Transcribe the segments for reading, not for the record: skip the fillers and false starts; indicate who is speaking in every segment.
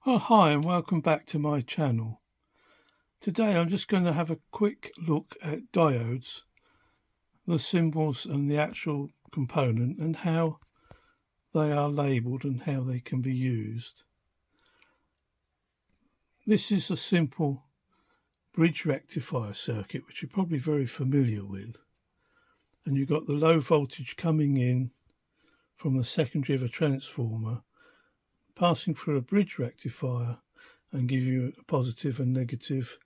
Speaker 1: Oh, hi, and welcome back to my channel. Today I'm just going to have a quick look at diodes, the symbols and the actual component and how they are labelled and how they can be used. This is a simple bridge rectifier circuit which you're probably very familiar with, and you've got the low voltage coming in from the secondary of a transformer, passing through a bridge rectifier and give you a positive and negative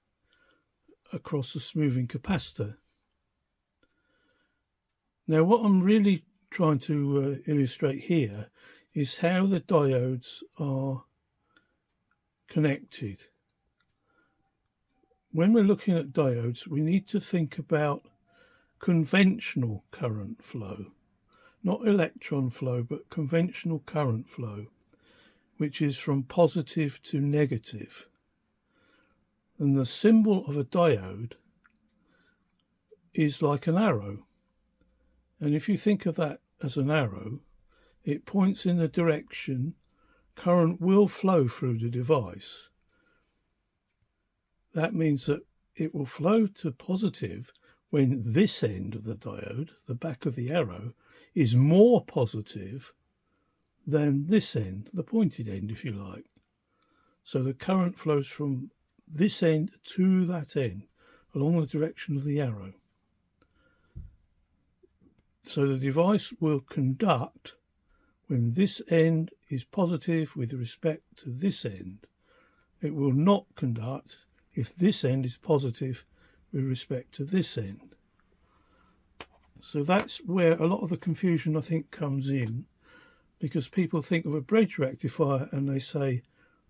Speaker 1: across the smoothing capacitor. Now what I'm really trying to illustrate here is how the diodes are connected. When we're looking at diodes, we need to think about conventional current flow, not electron flow, but conventional current flow, which is from positive to negative. And the symbol of a diode is like an arrow. And if you think of that as an arrow, it points in the direction current will flow through the device. That means that it will flow to positive when this end of the diode, the back of the arrow, is more positive than this end, the pointed end, if you like. So the current flows from this end to that end along the direction of the arrow. So the device will conduct when this end is positive with respect to this end. It will not conduct if this end is positive with respect to this end. So that's where a lot of the confusion, I think, comes in, because people think of a bridge rectifier and they say,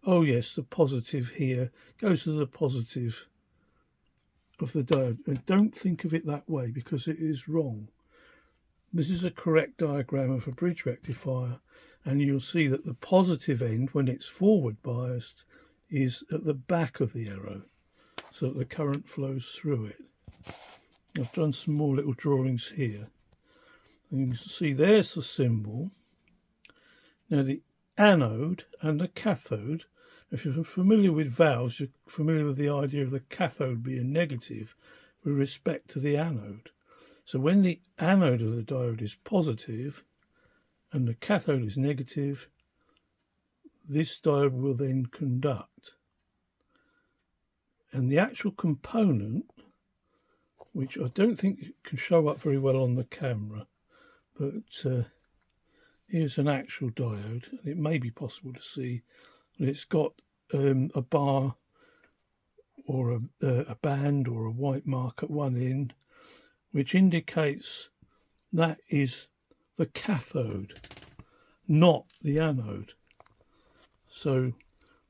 Speaker 1: oh yes, the positive here goes to the positive of the diode. And don't think of it that way, because it is wrong. This is a correct diagram of a bridge rectifier, and you'll see that the positive end, when it's forward biased, is at the back of the arrow, so that the current flows through it. I've done some more little drawings here, and you can see there's the symbol. Now the anode and the cathode, if you're familiar with valves, you're familiar with the idea of the cathode being negative with respect to the anode. So when the anode of the diode is positive and the cathode is negative, this diode will then conduct. And the actual component, which I don't think can show up very well on the camera, but here's an actual diode. It may be possible to see. It's got a bar or a band or a white mark at one end, which indicates that is the cathode, not the anode. So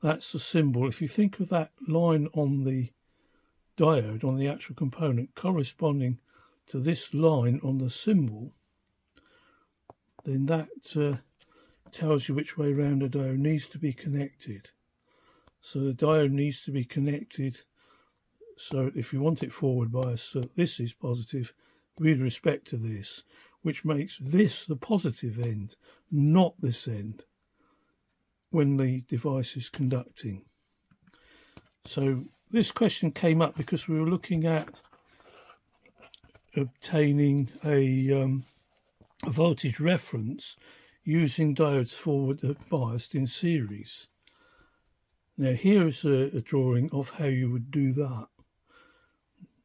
Speaker 1: that's the symbol. If you think of that line on the diode, on the actual component, corresponding to this line on the symbol, then that tells you which way round a diode needs to be connected. So the diode needs to be connected, so if you want it forward biased, so this is positive with respect to this, which makes this the positive end, not this end, when the device is conducting. So this question came up because we were looking at obtaining a voltage reference using diodes forward biased in series. Now here is a drawing of how you would do that.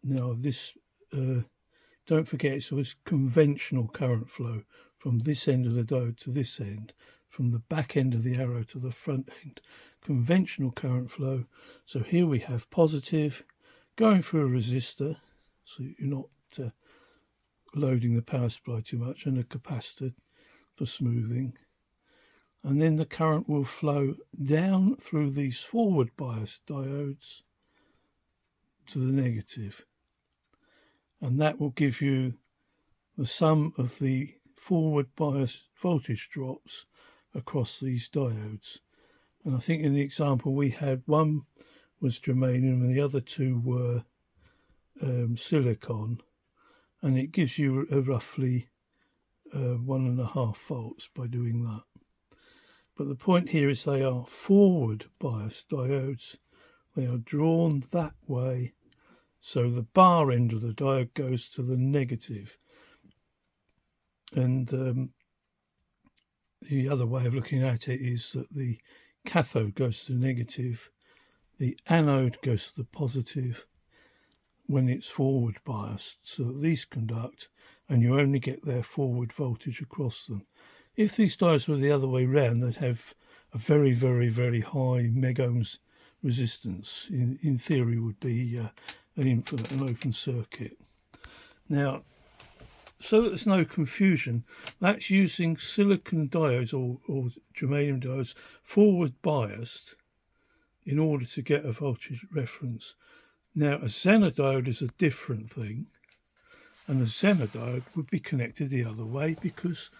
Speaker 1: Now this, don't forget, it's always conventional current flow from this end of the diode to this end, from the back end of the arrow to the front end. Conventional current flow. So here we have positive going through a resistor, so you're not loading the power supply too much, and a capacitor for smoothing. And then the current will flow down through these forward biased diodes to the negative. And that will give you the sum of the forward bias voltage drops across these diodes. And I think in the example we had, one was germanium and the other two were silicon, and it gives you a roughly 1.5 volts by doing that. But the point here is they are forward bias diodes. They are drawn that way, so the bar end of the diode goes to the negative. And the other way of looking at it is that the cathode goes to the negative, the anode goes to the positive when it's forward biased, so that these conduct, and you only get their forward voltage across them. If these diodes were the other way round, they'd have a very, very, very high megohms resistance. In theory, would be an infinite and open circuit. Now, so that there's no confusion, that's using silicon diodes or germanium diodes forward biased in order to get a voltage reference. Now, a Zener diode is a different thing, and a Zener diode would be connected the other way because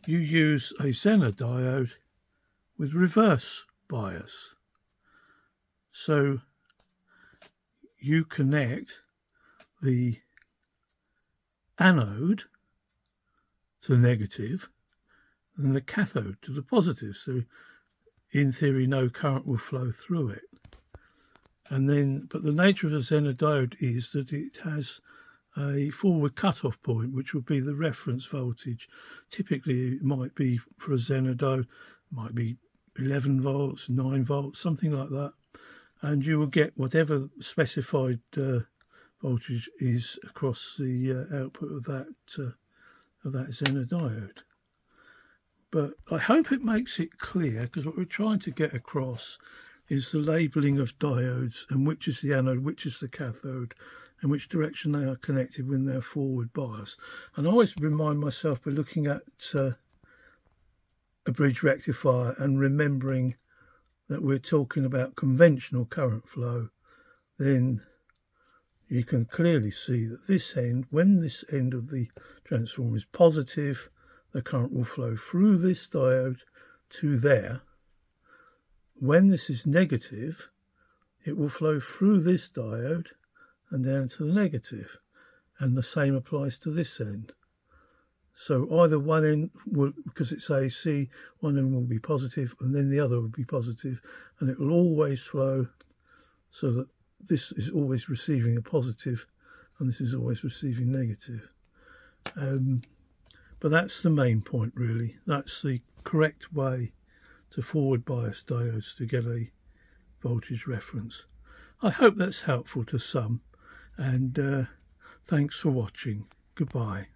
Speaker 1: you use a Zener diode with reverse bias. So you connect the anode to the negative and the cathode to the positive. So in theory, no current will flow through it. And then, but the nature of a Zener diode is that it has a forward cutoff point, which would be the reference voltage. Typically, it might be for a Zener diode, might be 11 volts, 9 volts, something like that. And you will get whatever specified voltage is across the output of that Zener diode. But I hope it makes it clear, because what we're trying to get across is the labelling of diodes and which is the anode, which is the cathode, and which direction they are connected when they're forward biased. And I always remind myself by looking at a bridge rectifier and remembering that we're talking about conventional current flow, then you can clearly see that this end, when this end of the transformer is positive, the current will flow through this diode to there. When this is negative, it will flow through this diode and down to the negative. And the same applies to this end. So either one end will, because it's AC, one end will be positive and then the other will be positive, and it will always flow so that this is always receiving a positive and this is always receiving negative. But that's the main point, really. That's the correct way to forward bias diodes to get a voltage reference. I hope that's helpful to some, and thanks for watching. Goodbye.